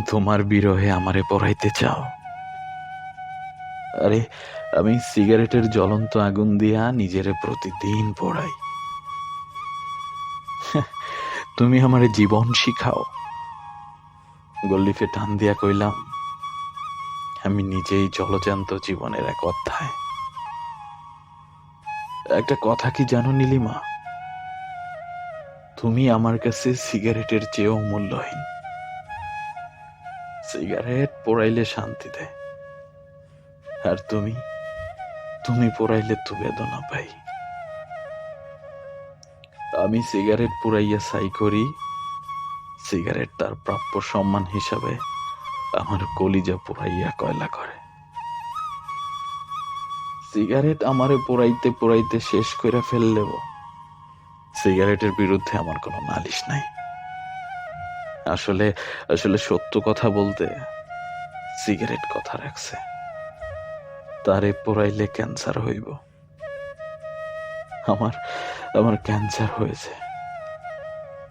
তোমার বিরহে আমারে পড়াইতে চাও? আরে আমি সিগারেটের জ্বলন্ত আগুন দিয়া নিজেরে প্রতিদিন পোড়াই। তুমি আমারে জীবন শিখাও। গল্লিফে টান দিয়া কইলাম, আমি নিজেই জলজান্ত জীবনের এক অধ্যায়। একটা কথা কি জানো নীলিমা, তুমি আমার কাছে সিগারেটের চেয়েও মূল্যহীন। সিগারেট পোড়াইলে শান্তি দেয়, আর তুমি তুমি পোড়াইলে তো বেদনা পাই। আমি সিগারেট পুরাইয়া ছাই করি, সিগারেট তার প্রাপ্য সম্মান হিসাবে আমার কলিজা পোড়াইয়া কয়লা করে। সিগারেট আমারে পোড়াইতে পোড়াইতে শেষ করে ফেললেও সিগারেটের বিরুদ্ধে আমার কোনো নালিশ নাই। আসলে আসলে সত্য কথা বলতে সিগারেট কথা রাখছে, তারে পোড়াইলে ক্যান্সার হইব। আমার আমার ক্যান্সার হয়েছে।